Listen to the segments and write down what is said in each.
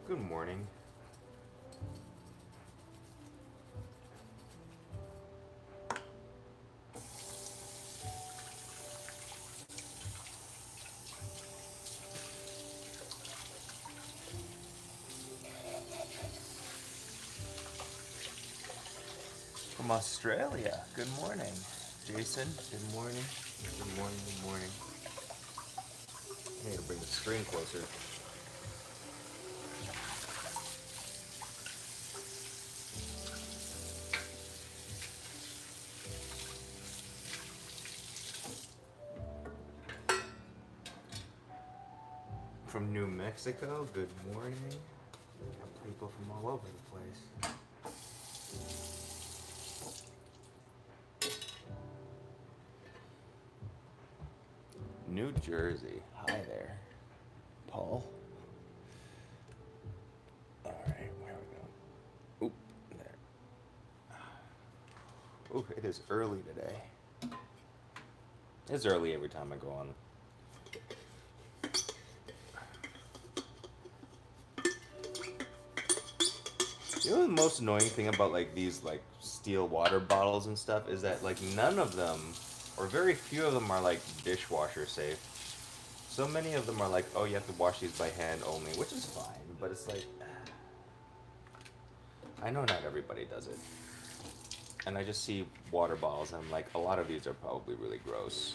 Good morning. From Australia. Good morning. Jason, good morning. Good morning, good morning. I need to bring the screen closer. From New Mexico, good morning. Got people from all over the place. New Jersey. Hi there. Paul. Alright, where we go? Oop, there. Ooh, it is early today. It's early every time I go on. You know the most annoying thing about like these like steel water bottles and stuff is that like none of them, or very few of them, are like dishwasher safe. So many of them are like, oh, you have to wash these by hand only, which is fine, but it's like, I know not everybody does it. And I just see water bottles and I'm like, a lot of these are probably really gross.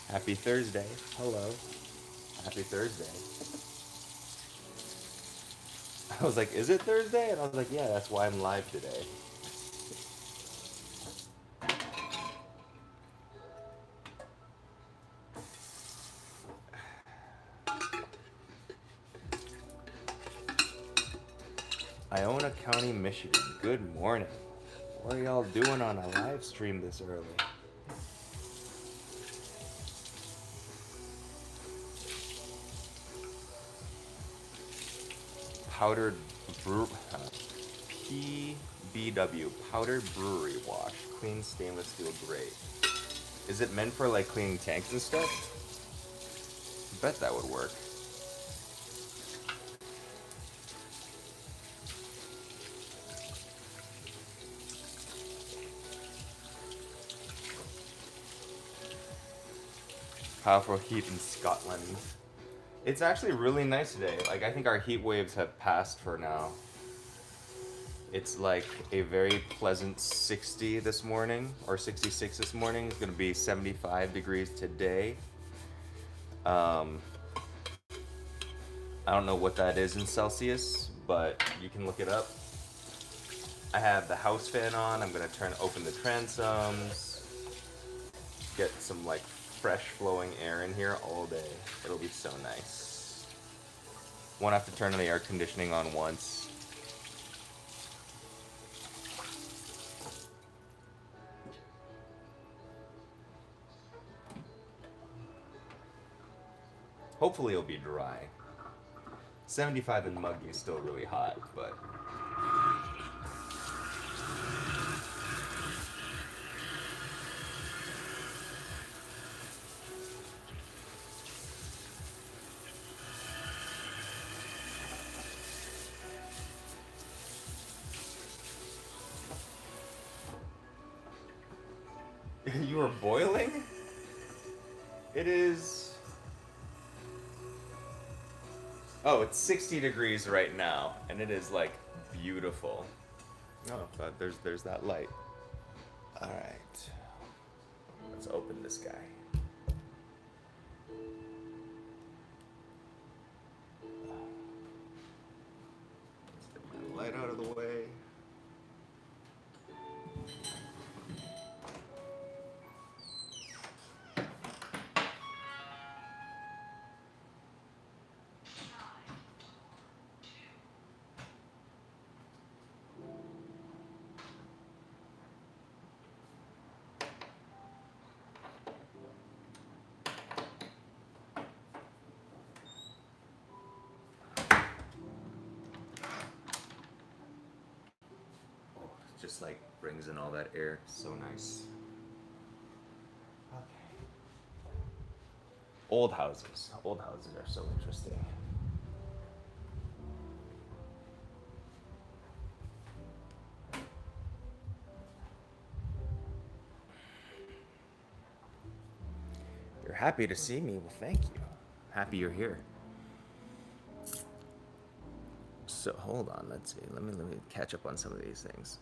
Happy Thursday. Hello. Happy Thursday. I was like, is it Thursday? And I was like, yeah, that's why I'm live today. Iona County, Michigan. Good morning. What are y'all doing on a live stream this early? Powdered brew PBW powdered brewery wash, clean stainless steel grate. Is it meant for like cleaning tanks and stuff? I bet that would work. Powerful heat in Scotland. It's actually really nice today. Like I think our heat waves have passed for now. It's like a very pleasant 60 this morning, or 66 this morning. It's gonna be 75 degrees today. Um, I don't know what that is in Celsius, but you can look it up. I have the house fan on. I'm gonna open the transoms, get some like fresh flowing air in here all day. It'll be so nice. Won't have to turn the air conditioning on once. Hopefully it'll be dry. 75 and muggy is still really hot, but you are boiling? It is. Oh, it's 60 degrees right now, and it is like beautiful. Oh, but there's that light. All right, let's open this guy. Let's get my light out of the way. Oh, it just like brings in all that air. So nice. Okay. Old houses. Old houses are so interesting. You're happy to see me. Well, thank you. Happy you're here. So hold on. Let's see. Let me catch up on some of these things.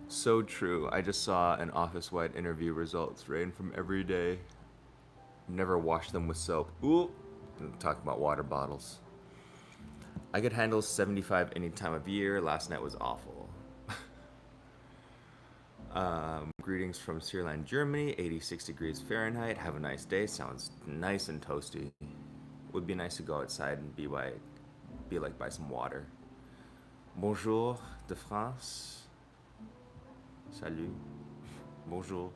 So true. I just saw an office-wide interview results rain from every day. Never wash them with soap. Ooh. Talking about water bottles. I could handle 75 any time of year. Last night was awful. Greetings from Searland, Germany. 86 degrees Fahrenheit. Have a nice day. Sounds nice and toasty. Would be nice to go outside and be like by some water. Bonjour de France. Salut. Bonjour.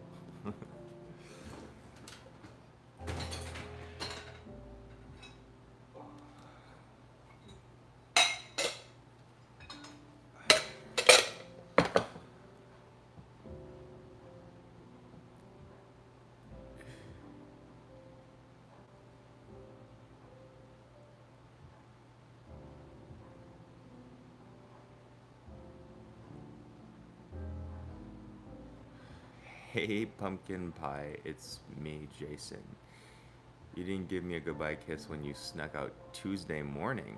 Hey, pumpkin pie, it's me, Jason. You didn't give me a goodbye kiss when you snuck out Tuesday morning.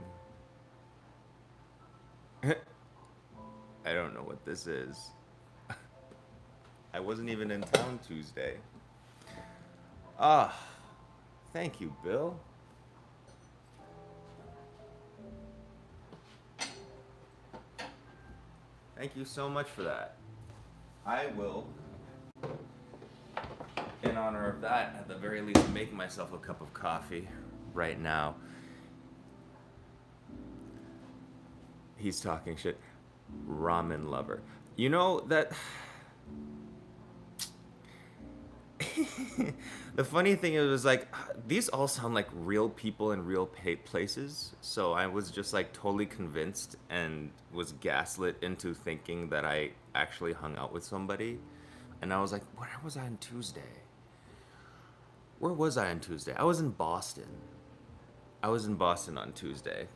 I don't know what this is. I wasn't even in town Tuesday. Ah, thank you, Bill. Thank you so much for that. I will, in honor of that, at the very least, make myself a cup of coffee right now. He's talking shit. Ramen lover. You know that... The funny thing is, was like, these all sound like real people in real places. So I was just like totally convinced and was gaslit into thinking that I actually hung out with somebody. And I was like, where was I on Tuesday? Where was I on Tuesday? I was in Boston. I was in Boston on Tuesday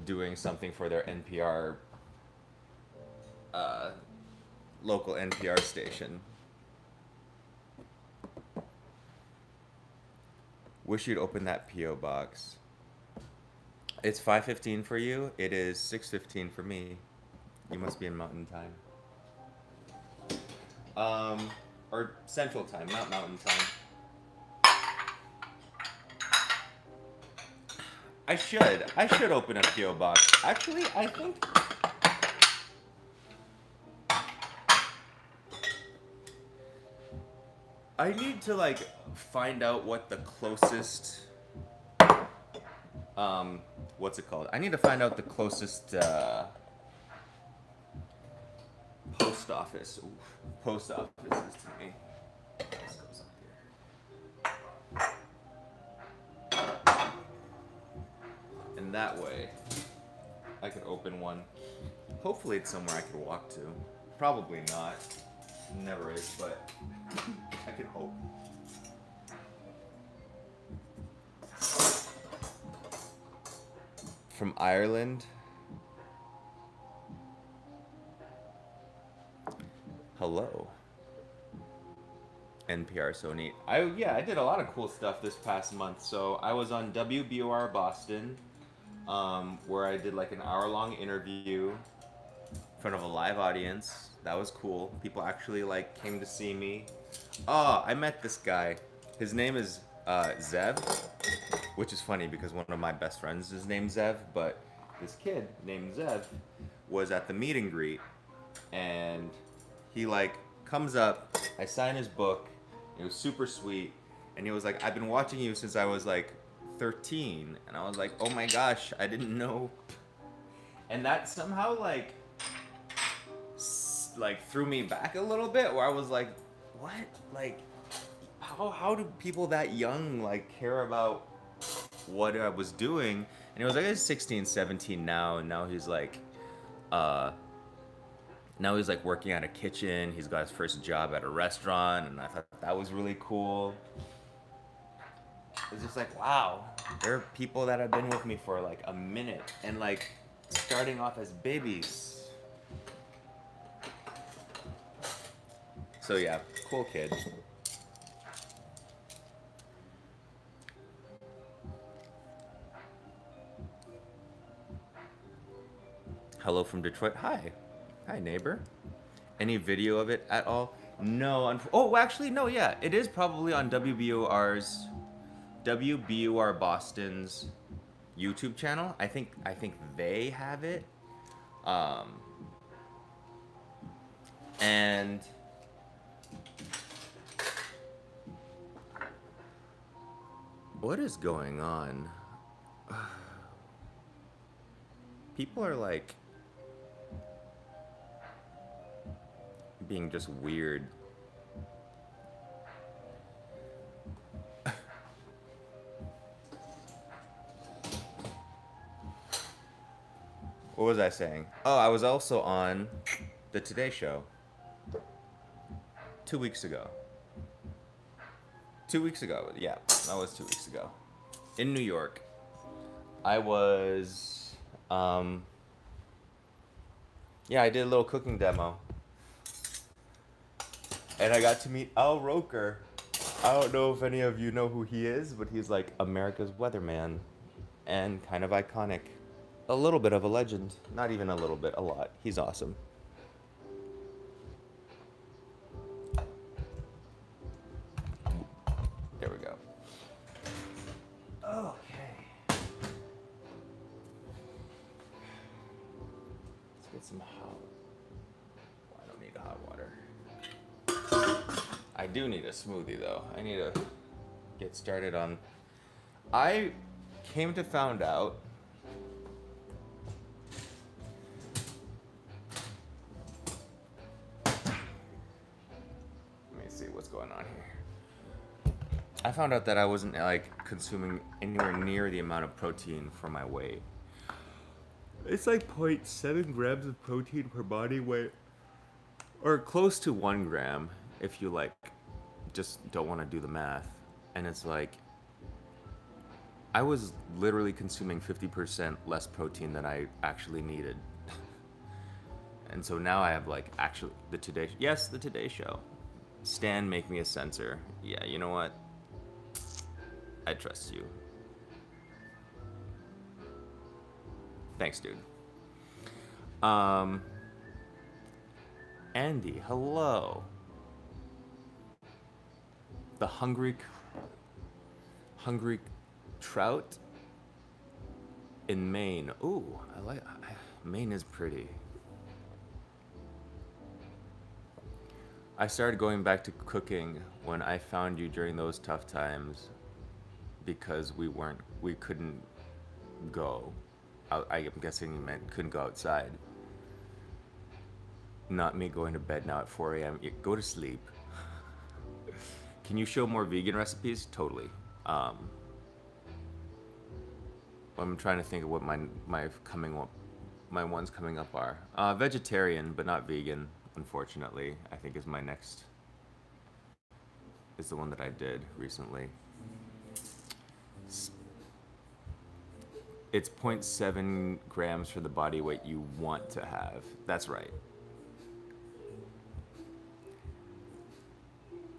doing something for their NPR, local NPR station. Wish you'd open that P.O. box. It's 5:15 for you. It is 6:15 for me. You must be in Mountain Time. Or Central Time, not Mountain Time. I should open a P.O. box. Actually, I think... I need to, like, find out what the closest... what's it called? I need to find out the closest, post office. Ooh, post office is to me. This goes up here. And that way, I could open one. Hopefully it's somewhere I could walk to. Probably not. Never is, but I can hope. From Ireland. Hello. NPR, so neat. I did a lot of cool stuff this past month. So I was on WBOR Boston, where I did like an hour-long interview in front of a live audience. That was cool. People actually like came to see me. Oh, I met this guy. His name is Zev, which is funny because one of my best friends is named Zev, but this kid named Zev was at the meet and greet, and he like comes up, I sign his book, it was super sweet, and he was like, I've been watching you since I was like 13, and I was like, oh my gosh, I didn't know. And that somehow like threw me back a little bit, where I was like, what? Like, how do people that young like care about what I was doing? And he was like, he's 16, 17 now, and now he's like, now Now he's like working at a kitchen. He's got his first job at a restaurant, and I thought that was really cool. It's just like, wow, there are people that have been with me for like a minute and like starting off as babies. So yeah, cool kid. Hello from Detroit. Hi. Hi, neighbor. Any video of it at all? No. Oh, actually, no, yeah. It is probably on WBUR Boston's YouTube channel. I think they have it. And what is going on? People are like being just weird. What was I saying? Oh, I was also on the Today Show 2 weeks ago. 2 weeks ago, yeah, that was 2 weeks ago. In New York. I was, yeah, I did a little cooking demo. And I got to meet Al Roker. I don't know if any of you know who he is, but he's like America's weatherman and kind of iconic. A little bit of a legend. Not even a little bit, a lot. He's awesome. There we go. Okay. Let's get some hot. Oh, I don't need hot water. I do need a smoothie though. I need to get started on. I came to find out. Let me see what's going on here. I found out that I wasn't like consuming anywhere near the amount of protein for my weight. It's like 0.7 grams of protein per body weight, or close to 1 gram if you like just don't want to do the math. And it's like I was literally consuming 50% less protein than I actually needed. And so now I have like actually the Today Show. Stan, make me a censor. Yeah, you know what? I trust you. Thanks, dude. Andy, hello. The hungry trout in Maine. Ooh, Maine is pretty. I started going back to cooking when I found you during those tough times because we couldn't go. I'm guessing you meant couldn't go outside. Not me going to bed now at 4 a.m. Go to sleep. Can you show more vegan recipes? Totally. I'm trying to think of what my ones coming up are. Vegetarian, but not vegan, unfortunately. I think is the one that I did recently. It's 0.7 grams for the body weight you want to have. That's right.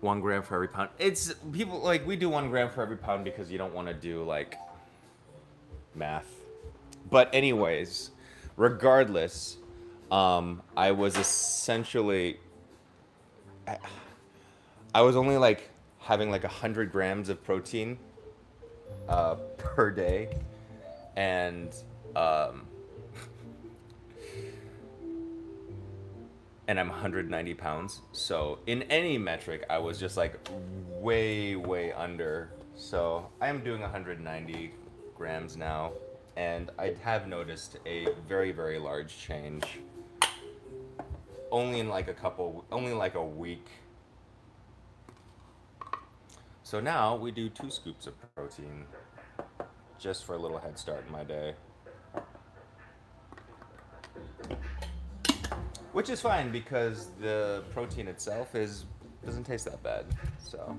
1 gram for every pound. It's people like we do 1 gram for every pound because you don't want to do like math. But anyways, regardless, I was essentially I was only like having like 100 grams of protein per day, and I'm 190 pounds. So in any metric, I was just like way under. So I am doing 190 grams now, and I have noticed a very large change. Only like a week. So now we do 2 scoops of protein, just for a little head start in my day. Which is fine because the protein itself doesn't taste that bad. So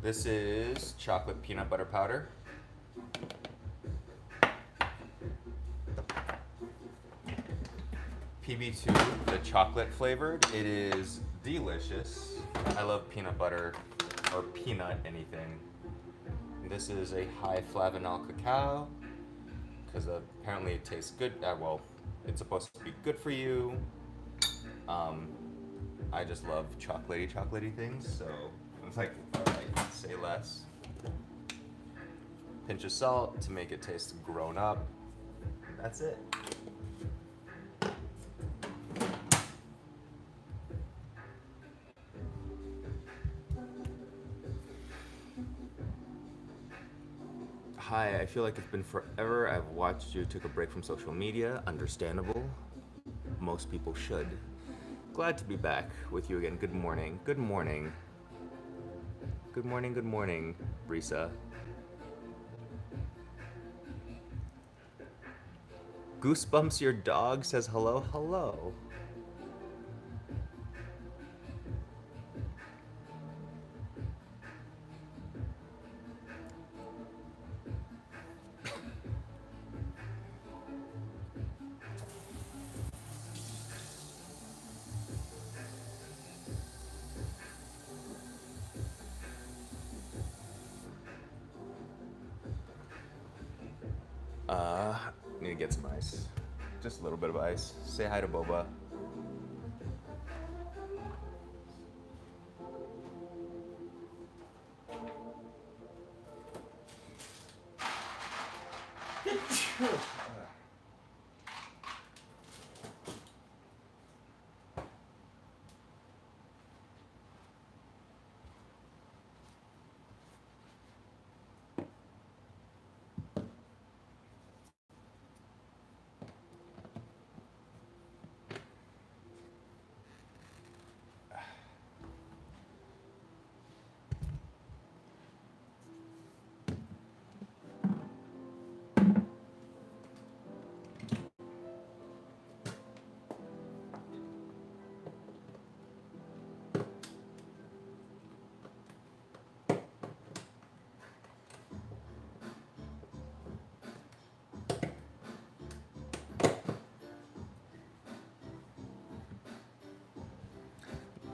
this is chocolate peanut butter powder. PB2, the chocolate flavored. It is delicious. I love peanut butter or peanut anything. This is a high flavanol cacao because apparently it tastes good. Well, it's supposed to be good for you. I just love chocolatey things, so it's like, alright, say less. Pinch of salt to make it taste grown up. That's it. Hi, I feel like it's been forever. I've watched you took a break from social media. Understandable. Most people should. Glad to be back with you again. Good morning. Good morning. Good morning, good morning, Brisa. Goosebumps your dog says hello, hello. Need to get some ice. Just a little bit of ice. Say hi to Boba.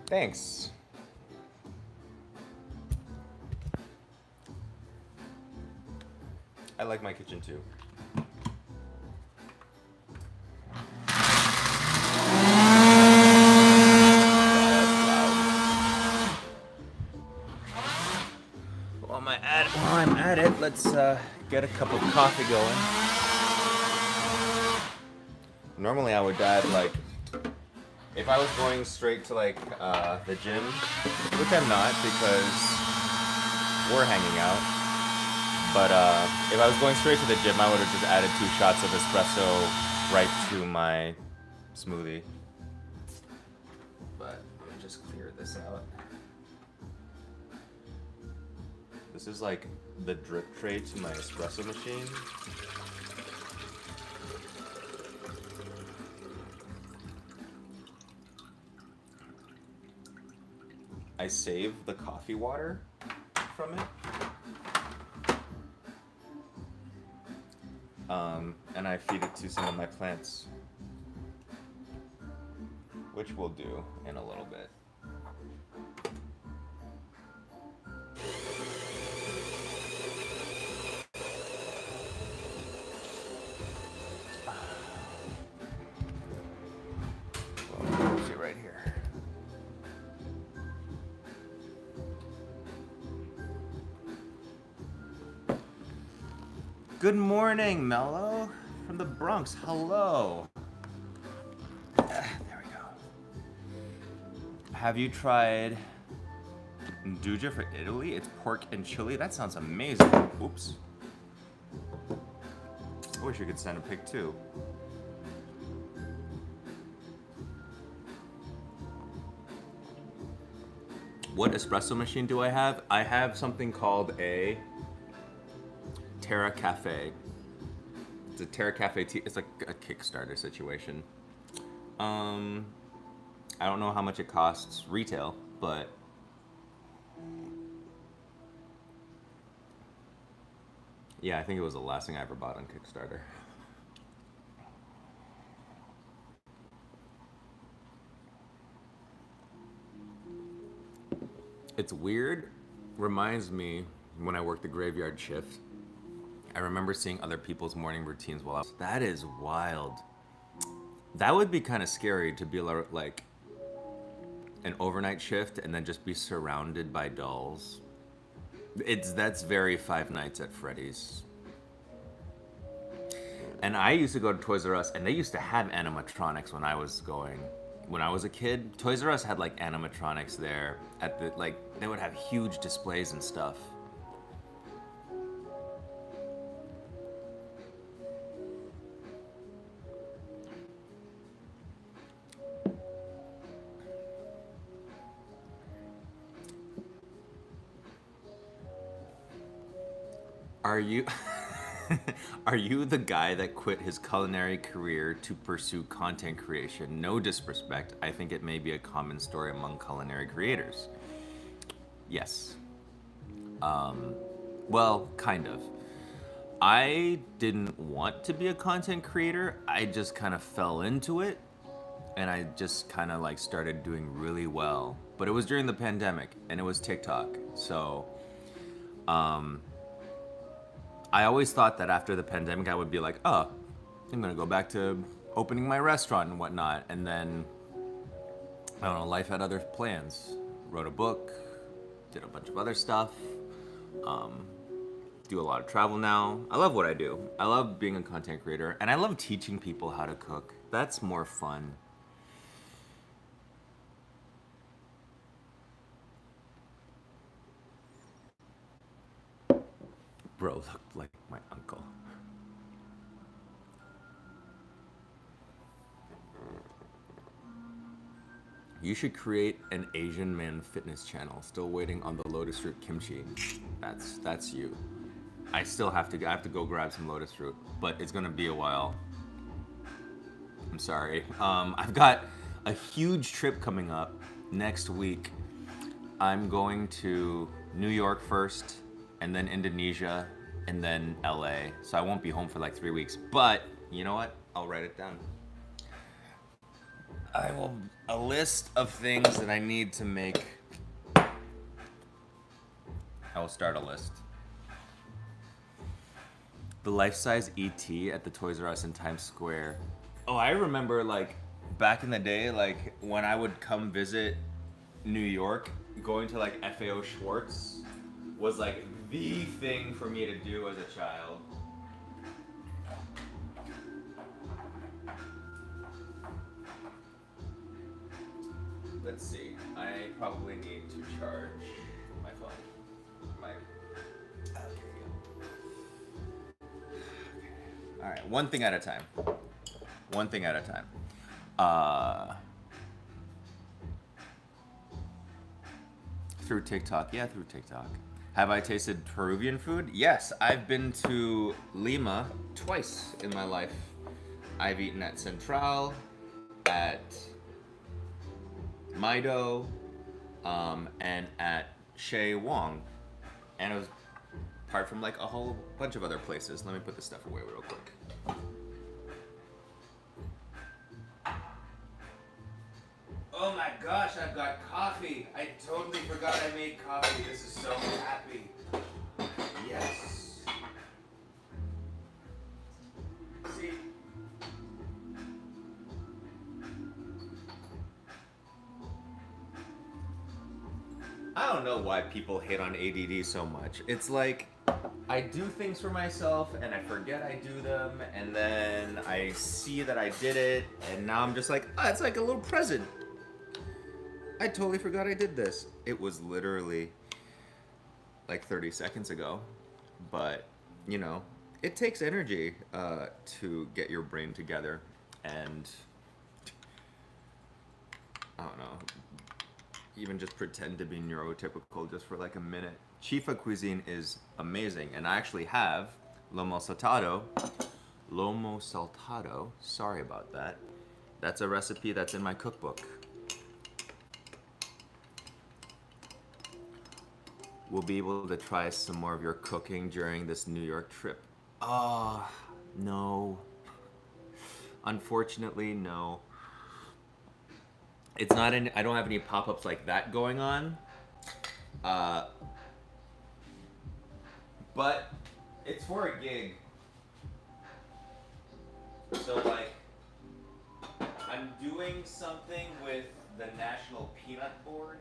Thanks. I like my kitchen too. While I'm at it, let's get a cup of coffee going. Normally I would add like, if I was going straight to like the gym, which I'm not because we're hanging out, but if I was going straight to the gym, I would have just added 2 shots of espresso right to my smoothie. But let me just clear this out. This is like the drip tray to my espresso machine. I save the coffee water from it. And I feed it to some of my plants, which we'll do in a little bit. See right here. Good morning, Mello, from the Bronx. Hello. There we go. Have you tried Nduja for Italy. It's pork and chili. That sounds amazing. Oops. I wish you could send a pic too. What espresso machine do I have? I have something called a Terra Cafe. It's a Terra Cafe tea. It's like a Kickstarter situation. I don't know how much it costs retail, but yeah, I think it was the last thing I ever bought on Kickstarter. It's weird. Reminds me when I worked the graveyard shift. I remember seeing other people's morning routines while I was. That is wild. That would be kind of scary to be like an overnight shift and then just be surrounded by dolls. That's very Five Nights at Freddy's. And I used to go to Toys R Us, and they used to have animatronics when I was going. When I was a kid, Toys R Us had like animatronics there at the like they would have huge displays and stuff. Are you are you the guy that quit his culinary career to pursue content creation? No disrespect. I think it may be a common story among culinary creators. Yes. Well, kind of. I didn't want to be a content creator. I just kind of fell into it and I just kind of like started doing really well. But it was during the pandemic and it was TikTok. So, I always thought that after the pandemic, I would be like, oh, I'm gonna go back to opening my restaurant and whatnot. And then, I don't know, life had other plans. Wrote a book, did a bunch of other stuff, do a lot of travel now. I love what I do. I love being a content creator, and I love teaching people how to cook. That's more fun. Bro looked like my uncle. You should create an Asian man fitness channel. Still waiting on the lotus root kimchi. That's you. I have to go grab some lotus root, but it's gonna be a while. I'm sorry. I've got a huge trip coming up next week. I'm going to New York first, and then Indonesia, and then LA. So I won't be home for like 3 weeks. But you know what? I'll write it down. A list of things that I need to make. I will start a list. The life-size ET at the Toys R Us in Times Square. Oh, I remember like back in the day, like when I would come visit New York, going to like FAO Schwartz was like the thing for me to do as a child. Let's see. I probably need to charge my phone. Okay. All right, one thing at a time. One thing at a time. Through TikTok. Yeah, through TikTok. Have I tasted Peruvian food? Yes, I've been to Lima twice in my life. I've eaten at Central, at Maido, and at Shea Wong. And it was apart from like a whole bunch of other places. Let me put this stuff away real quick. Oh my gosh, I've got coffee. I totally forgot I made coffee. This is so happy. Yes. See? I don't know why people hate on ADD so much. It's like, I do things for myself and I forget I do them, and then I see that I did it, and now I'm just like, oh, it's like a little present. I totally forgot I did this. It was literally like 30 seconds ago. But, you know, it takes energy to get your brain together. And, I don't know, even just pretend to be neurotypical just for like a minute. Chifa cuisine is amazing. And I actually have lomo saltado. Lomo saltado. Sorry about that. That's a recipe that's in my cookbook. We'll be able to try some more of your cooking during this New York trip. Ah, no. Unfortunately, no. It's not I don't have any pop-ups like that going on. Uh, but it's for a gig. So like, I'm doing something with the National Peanut Board.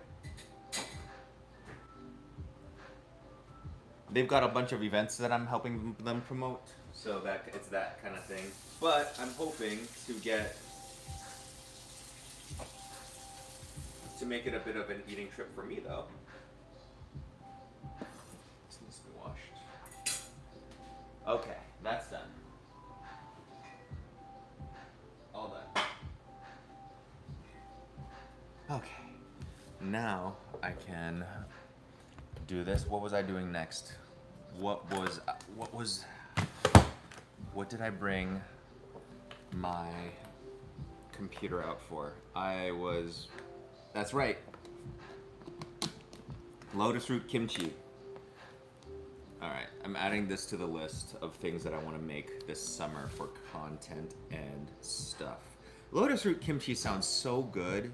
They've got a bunch of events that I'm helping them promote, so that it's that kind of thing. But I'm hoping to make it a bit of an eating trip for me, though. This needs to be washed. Okay, that's done. All done. Okay, now I can do this. What was I doing next? What did I bring my computer out for? That's right. Lotus root kimchi. Alright, I'm adding this to the list of things that I want to make this summer for content and stuff. Lotus root kimchi sounds so good.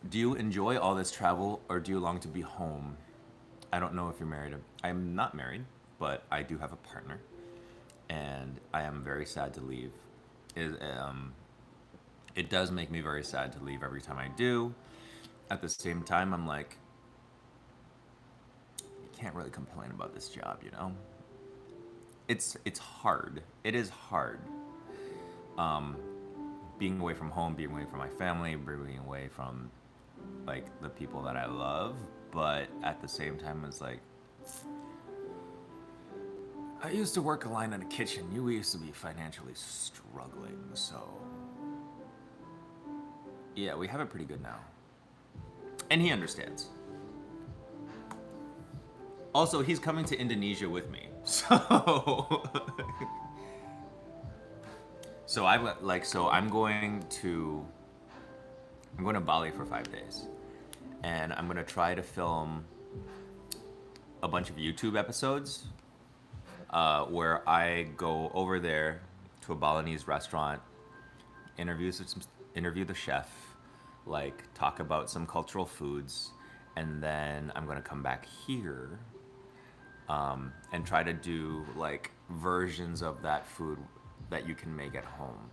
Do you enjoy all this travel, or do you long to be home? I don't know if you're married. I'm not married, but I do have a partner, and I am very sad to leave. It does make me very sad to leave every time I do. At the same time, I'm like, you can't really complain about this job, you know? It's hard. It is hard. Being away from home, being away from my family, being away from like the people that I love, but at the same time it's like, I used to work a line in a kitchen. You used to be financially struggling, so yeah, we have it pretty good now. And he understands. Also, he's coming to Indonesia with me. So I'm going to Bali for 5 days, and I'm gonna try to film a bunch of YouTube episodes where I go over there to a Balinese restaurant, interview the chef, like talk about some cultural foods, and then I'm gonna come back here and try to do like versions of that food that you can make at home.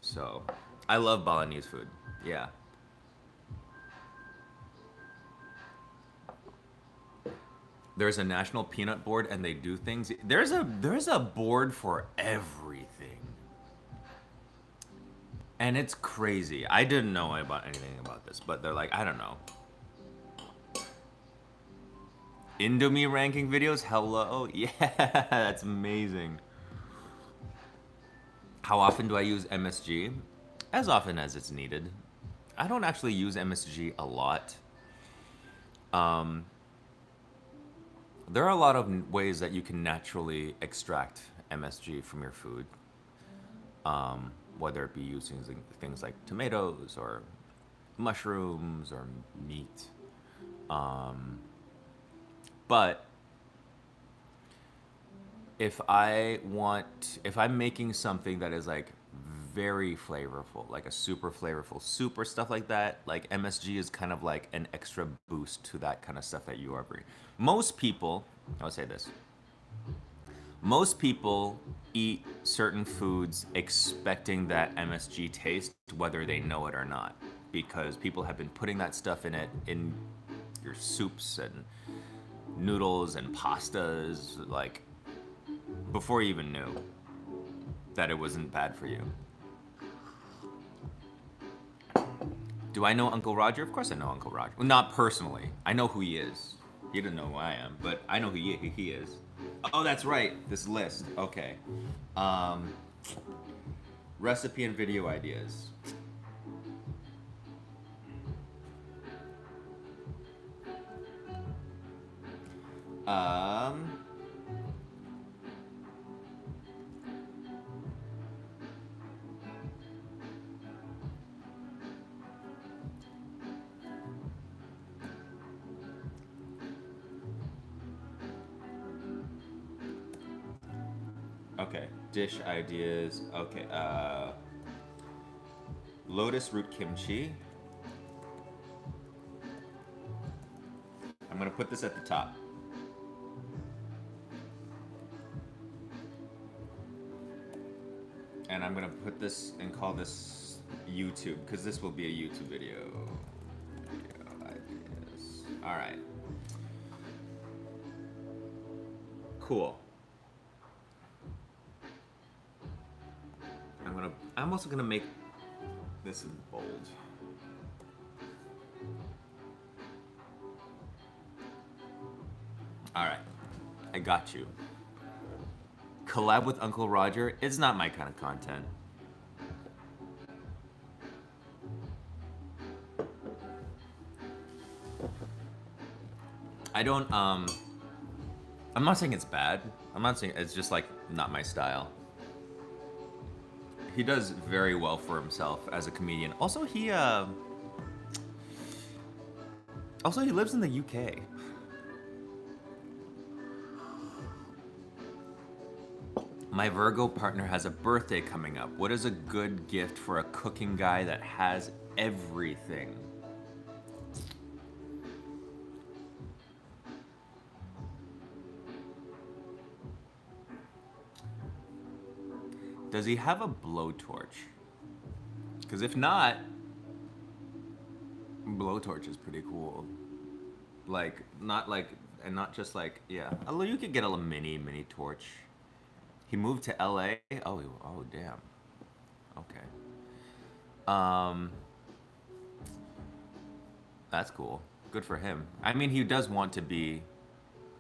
So I love Balinese food. Yeah. There's a national peanut board, and they do things. There's a board for everything, and it's crazy. I didn't know about anything about this, but they're like, I don't know. Indomie ranking videos? Hello? Yeah, that's amazing. How often do I use MSG? As often as it's needed. I don't actually use MSG a lot. There are a lot of ways that you can naturally extract MSG from your food, whether it be using things like tomatoes or mushrooms or meat. But if I'm making something that is like very flavorful, like a super flavorful soup or stuff like that, like MSG is kind of like an extra boost to that kind of stuff that you are bringing. Most people, I'll say this, most people eat certain foods expecting that MSG taste, whether they know it or not, because people have been putting that stuff in your soups and noodles and pastas, like, before you even knew. that it wasn't bad for you. Do I know Uncle Roger? Of course I know Uncle Roger. Well, not personally. I know who he is. He doesn't know who I am, but I know who he is. Oh, that's right. This list. Okay. Recipe and video ideas. Um, okay, dish ideas. Okay, lotus root kimchi. I'm gonna put this at the top. And I'm gonna put this and call this YouTube, because this will be a YouTube video. Video ideas. Alright. Cool. I'm also gonna make this in bold. Alright. I got you. Collab with Uncle Roger, it's not my kind of content. I don't, I'm not saying it's bad. I'm not saying it's just like not my style. He does very well for himself as a comedian. Also, he lives in the UK. My Virgo partner has a birthday coming up. What is a good gift for a cooking guy that has everything? Does he have a blowtorch? Because if not, blowtorch is pretty cool. Like, not like, and not just like, yeah. Although you could get a mini torch. He moved to LA? Oh, damn. Okay. That's cool. Good for him. I mean, he does want to be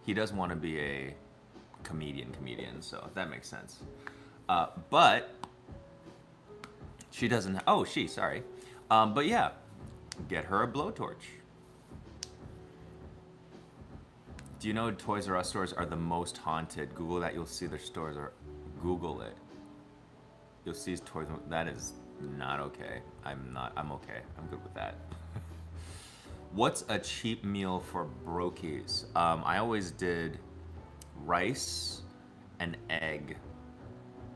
a comedian, so that makes sense. But she doesn't, sorry. But yeah, get her a blowtorch. Do you know Toys R Us stores are the most haunted? Google that, you'll see their stores are, Google it. You'll see Toys, that is not okay. I'm okay. I'm good with that. What's a cheap meal for brokies? I always did rice and egg.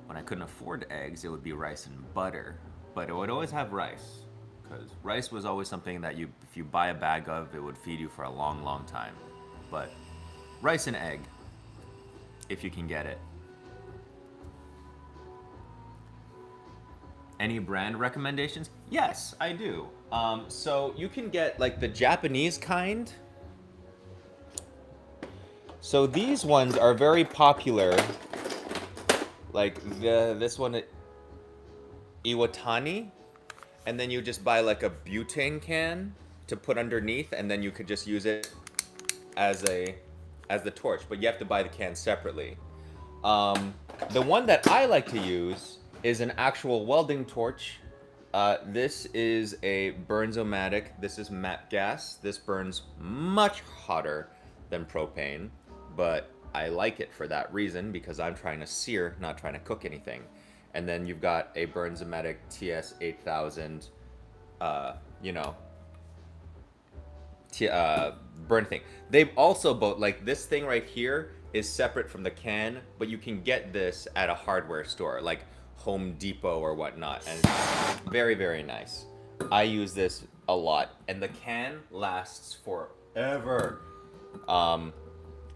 When I couldn't afford eggs, it would be rice and butter. But it would always have rice, because rice was always something that if you buy a bag of, it would feed you for a long, long time. But rice and egg, if you can get it. Any brand recommendations? Yes, I do. So you can get like the Japanese kind. So these ones are very popular. Like this one, Iwatani, and then you just buy like a butane can to put underneath, and then you could just use it as the torch, but you have to buy the can separately. The one that I like to use is an actual welding torch. This is a Burns-O-Matic. This is matte gas. This burns much hotter than propane, but I like it for that reason, because I'm trying to sear, not trying to cook anything. And then you've got a Burns-O-Matic TS8000, burn thing. They've also both, like this thing right here is separate from the can, but you can get this at a hardware store, like Home Depot or whatnot, and it's very, very nice. I use this a lot, and the can lasts forever.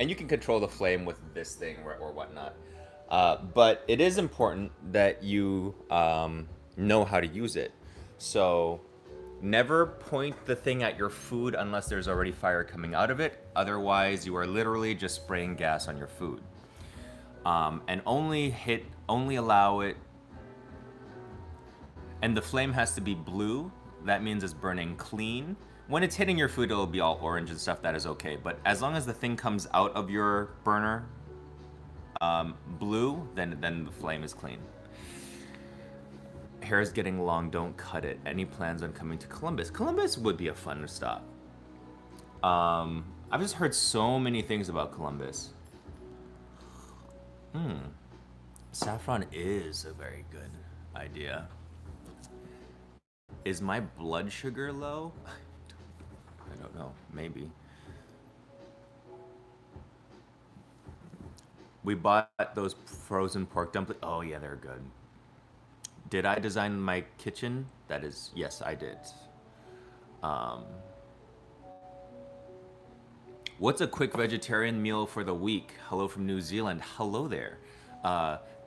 And you can control the flame with this thing or whatnot. But it is important that you know how to use it. So never point the thing at your food unless there's already fire coming out of it. Otherwise, you are literally just spraying gas on your food. And only allow it And the flame has to be blue. That means it's burning clean. When it's hitting your food, it'll be all orange and stuff. That is okay. But as long as the thing comes out of your burner blue, then the flame is clean. Hair is getting long. Don't cut it. Any plans on coming to Columbus? Columbus would be a fun stop. I've just heard so many things about Columbus. Saffron is a very good idea. Is my blood sugar low? I don't know. Maybe. We bought those frozen pork dumplings. Oh yeah, they're good. Did I design my kitchen? That is, yes, I did. What's a quick vegetarian meal for the week? Hello from New Zealand. Hello there.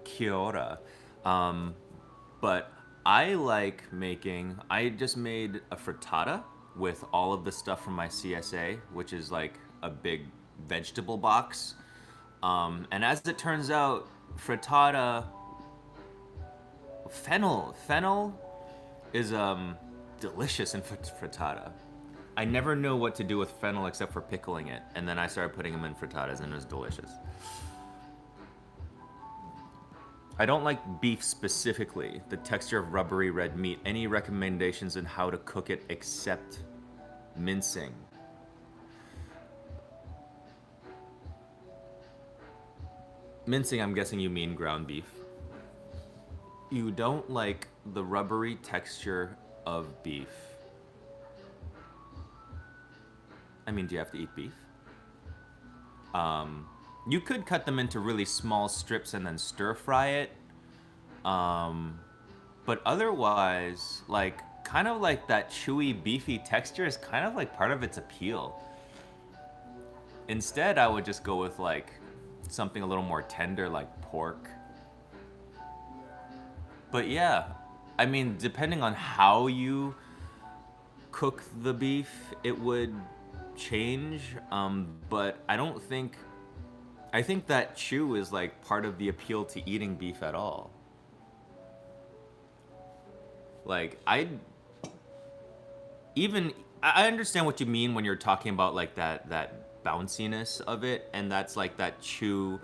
Kia ora. But I like making, I just made a frittata with all of the stuff from my CSA, which is like a big vegetable box. And as it turns out, frittata, fennel is delicious in frittata. I never know what to do with fennel except for pickling it, and then I started putting them in frittatas, and it was delicious. I don't like beef specifically, the texture of rubbery red meat. Any recommendations on how to cook it except mincing? Mincing, I'm guessing you mean ground beef. You don't like the rubbery texture of beef. I mean, do you have to eat beef? You could cut them into really small strips and then stir fry it. But otherwise, like, kind of like that chewy, beefy texture is kind of like part of its appeal. Instead, I would just go with like something a little more tender like pork. But yeah, I mean, depending on how you cook the beef, it would change. But I don't think, I think that chew is like part of the appeal to eating beef at all. Like, I understand what you mean when you're talking about like that bounciness of it, and that's like that chew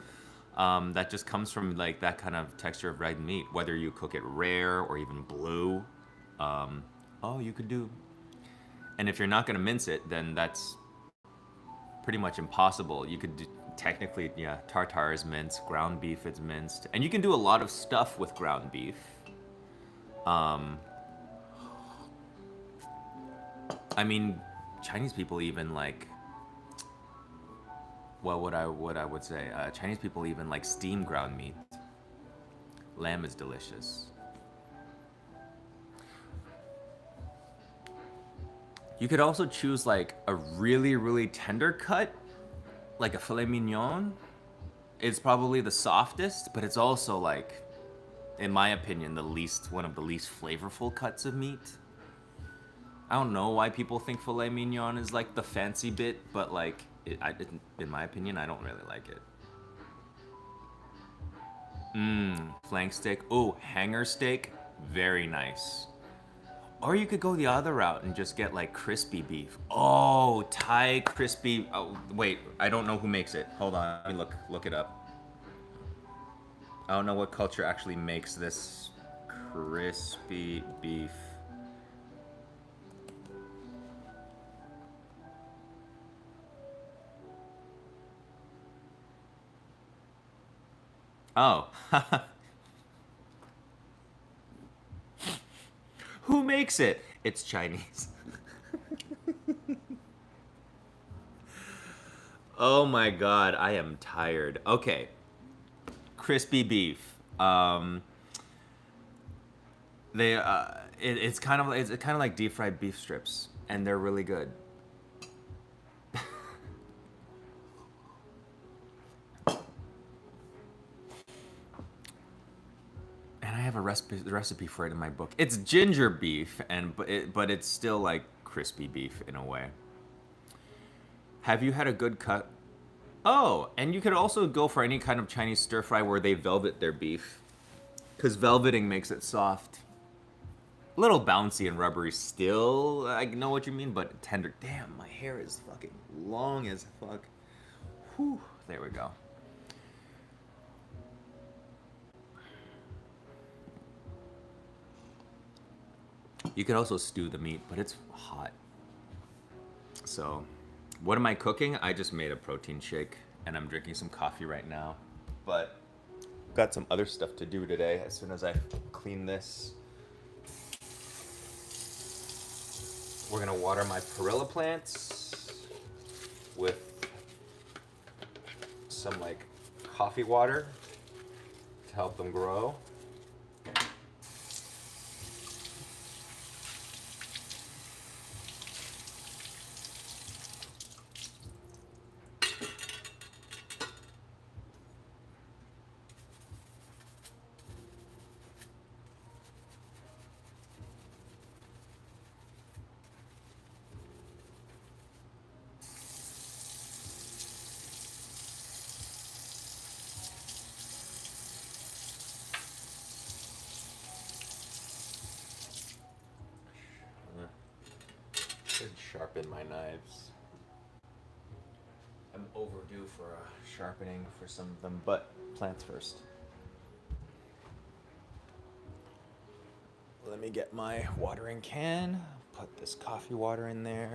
that just comes from like that kind of texture of red meat, whether you cook it rare or even blue. Oh, you could do. And if you're not gonna mince it, then that's pretty much impossible. You could do, technically, yeah, tartare is minced, ground beef is minced, and you can do a lot of stuff with ground beef. I mean, Chinese people even like, well, what I would say, Chinese people even like steam ground meat. Lamb is delicious. You could also choose like a really, really tender cut, like a filet mignon. It's probably the softest, but it's also like, in my opinion, one of the least flavorful cuts of meat. I don't know why people think filet mignon is like the fancy bit, but like, in my opinion, I don't really like it. Flank steak. Oh, hanger steak. Very nice. Or you could go the other route and just get like crispy beef. Oh, Thai crispy. Oh, wait, I don't know who makes it. Hold on, let me look it up. I don't know what culture actually makes this crispy beef. Oh. Who makes it? It's Chinese. Oh my god, I am tired. Okay. Crispy beef. It's kind of like deep fried beef strips, and they're really good. And I have a recipe for it in my book. It's ginger beef, but it's still like crispy beef in a way. Have you had a good cut? Oh, and you could also go for any kind of Chinese stir fry where they velvet their beef, because velveting makes it soft. A little bouncy and rubbery still. I know what you mean, but tender. Damn, my hair is fucking long as fuck. Whew. There we go. You could also stew the meat, but it's hot. So, what am I cooking? I just made a protein shake and I'm drinking some coffee right now. But got some other stuff to do today as soon as I clean this. We're gonna water my perilla plants with some like coffee water to help them grow. Should sharpen my knives. I'm overdue for a sharpening for some of them, but plants first. Let me get my watering can. Put this coffee water in there.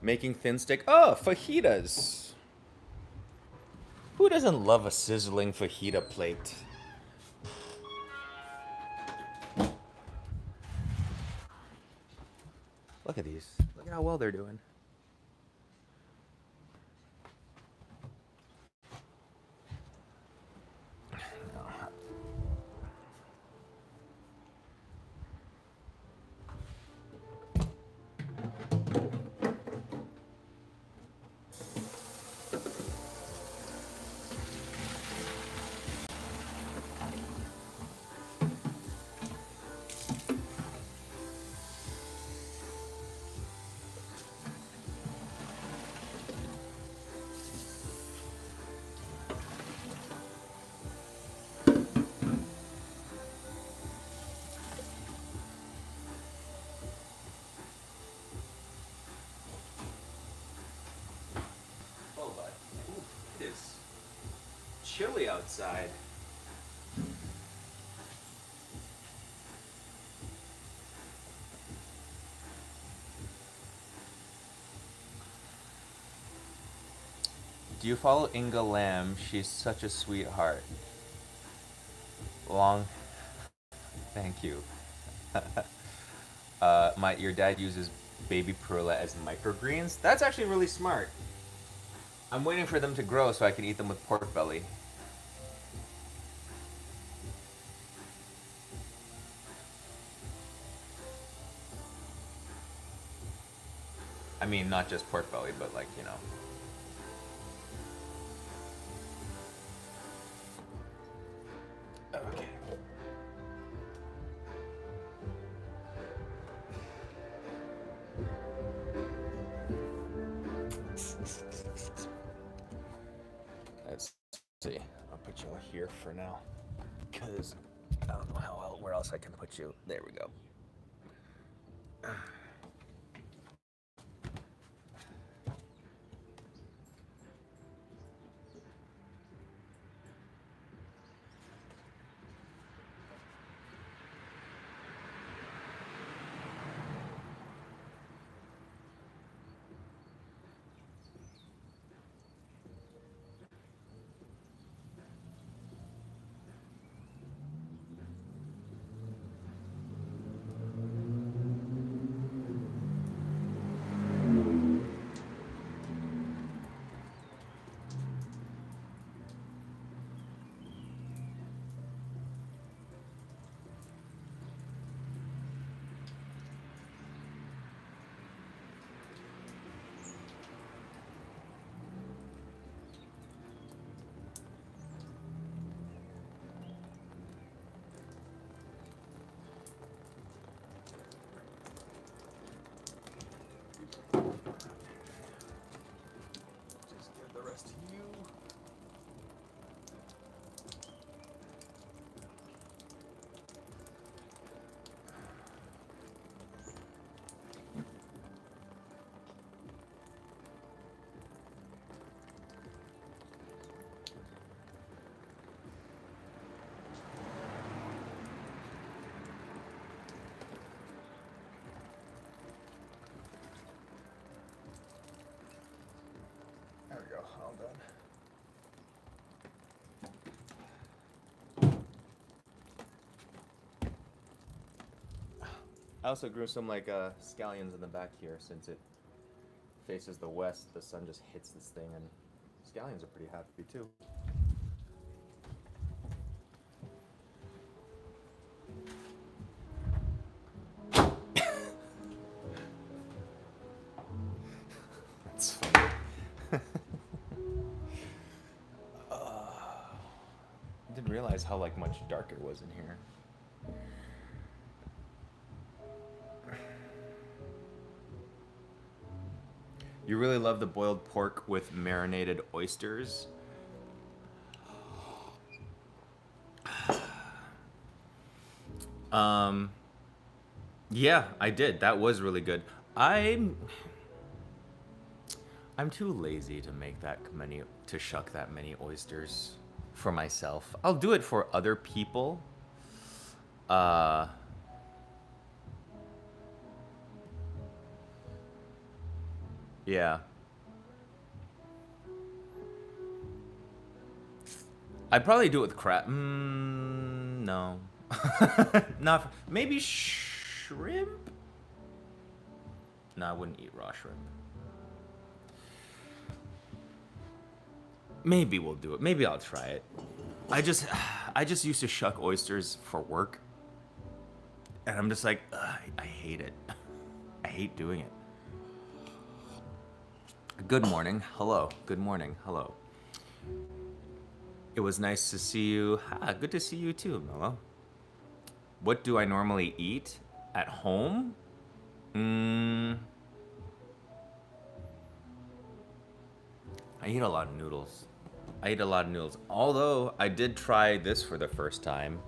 Making thin stick. Oh, fajitas. Who doesn't love a sizzling fajita plate? Look at these. Look at how well they're doing. Chilly outside. Do you follow Inga Lamb? She's such a sweetheart. Long. Thank you. Your dad uses baby perilla as microgreens. That's actually really smart. I'm waiting for them to grow so I can eat them with pork belly. I mean, not just pork belly, but like, you know. Okay. Let's see. I'll put you here for now, because I don't know where else I can put you. There we go. all done. I also grew some like scallions in the back here since it faces the west. The sun just hits this thing, and scallions are pretty happy too. That's funny. I didn't realize how like much darker it was in here. You really love the boiled pork with marinated oysters? Yeah, I did. That was really good. I'm too lazy to make that many to shuck that many oysters for myself. I'll do it for other people. Uh yeah. I'd probably do it with crab. No. Not maybe shrimp? No, I wouldn't eat raw shrimp. Maybe we'll do it. Maybe I'll try it. I just used to shuck oysters for work, and I'm just like, I hate it. I hate doing it. Good morning. Hello. Good morning. Hello. It was nice to see you. Good to see you too, Mello. What do I normally eat at home? I eat a lot of noodles. Although I did try this for the first time,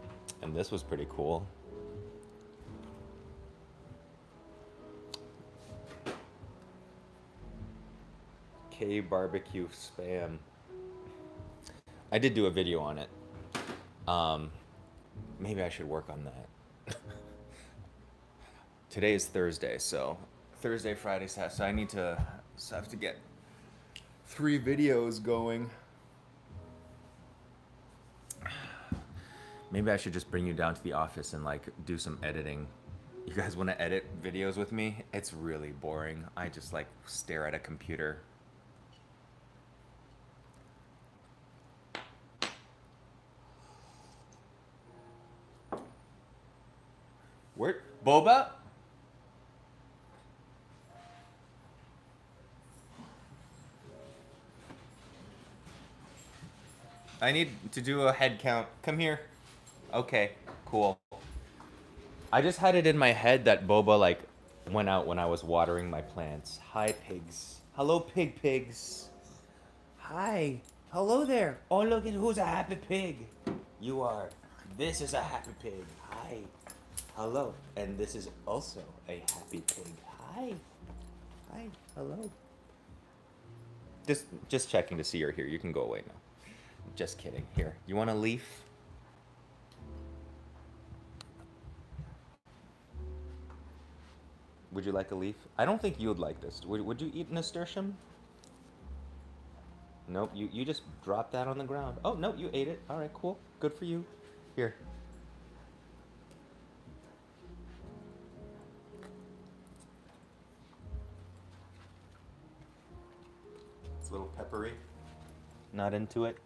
and this was pretty cool. K barbecue spam. I did do a video on it. Maybe I should work on that. Today is Thursday, so Thursday, Friday, Saturday. So I need to have to get 3 videos going. Maybe I should just bring you down to the office and like do some editing. You guys want to edit videos with me? It's really boring. I just like stare at a computer. Where? Boba? I need to do a head count. Come here. Okay, cool. I just had it in my head that Boba like went out when I was watering my plants. Hi, pigs. Hello, pigs. Hi. Hello there. Oh, look at who's a happy pig. You are. This is a happy pig. Hi. Hello. And this is also a happy pig. Hi. Hi. Hello. Just checking to see you're here. You can go away now. Just kidding. Here. You want a leaf? Would you like a leaf? I don't think you would like this. Would you eat nasturtium? Nope, you just dropped that on the ground. Oh, no, you ate it. All right, cool. Good for you. Here. It's a little peppery. Not into it?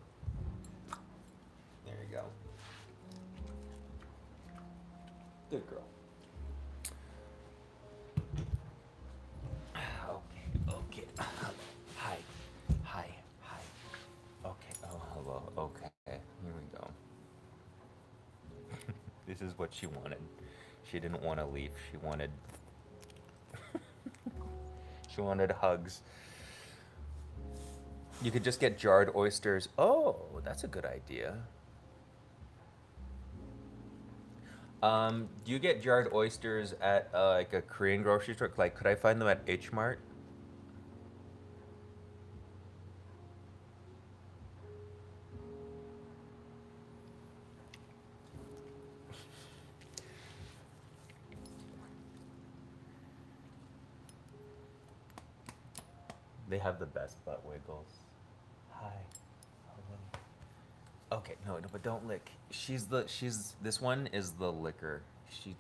There you go. Good girl. Okay. Hi. Okay. Oh, hello. Okay. Here we go. This is what she wanted. She didn't want a leaf. She wanted hugs. You could just get jarred oysters. Oh, that's a good idea. Do you get jarred oysters at like a Korean grocery store? Like, could I find them at H Mart? They have the best butt wiggles. hi. Okay, no, no, but don't lick. This one is the licker. She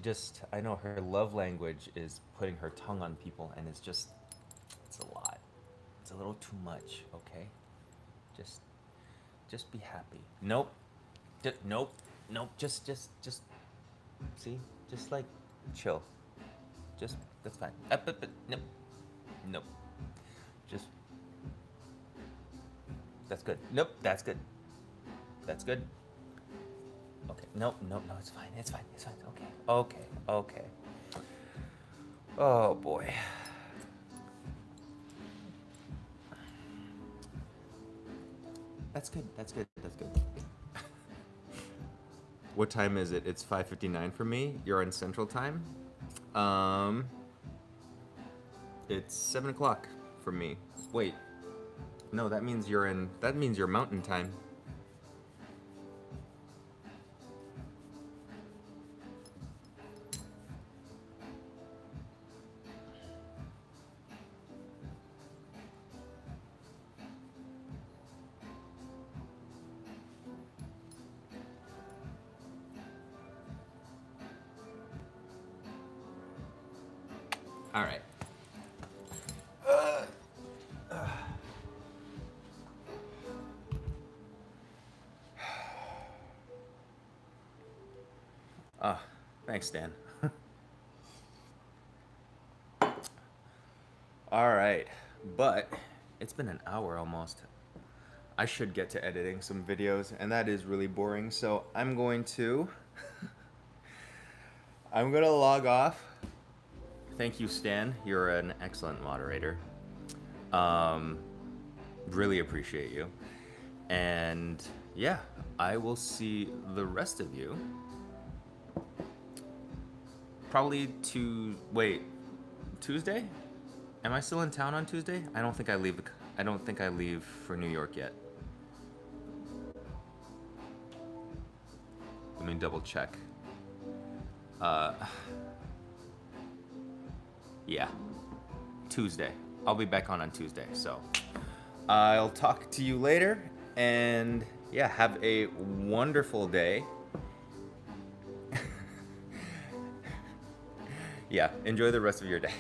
just, I know her love language is putting her tongue on people, and it's a lot. It's a little too much, okay? Just, just be happy. Nope. Nope. Nope. Just, see? Just like, chill. Just, that's fine. Nope. Nope. Just, that's good. Nope, that's good. That's good. Okay. Nope, nope, no, it's fine. It's fine. It's fine. Okay. Okay. Okay. Oh boy. That's good. That's good. That's good. What time is it? It's 5:59 for me. You're on Central Time. Um, it's 7 o'clock for me. Wait, no, that means you're in. That means you're Mountain Time. All right. Ah, thanks, Dan. All right, but it's been an hour almost. I should get to editing some videos, and that is really boring. So I'm going to log off. Thank you, Stan. You're an excellent moderator. Really appreciate you. And yeah, I will see the rest of you probably Tuesday? Am I still in town on Tuesday? I don't think I leave. I don't think I leave for New York yet. Let me double check. Yeah, Tuesday. I'll be back on Tuesday. So I'll talk to you later, and yeah, have a wonderful day. Yeah, enjoy the rest of your day.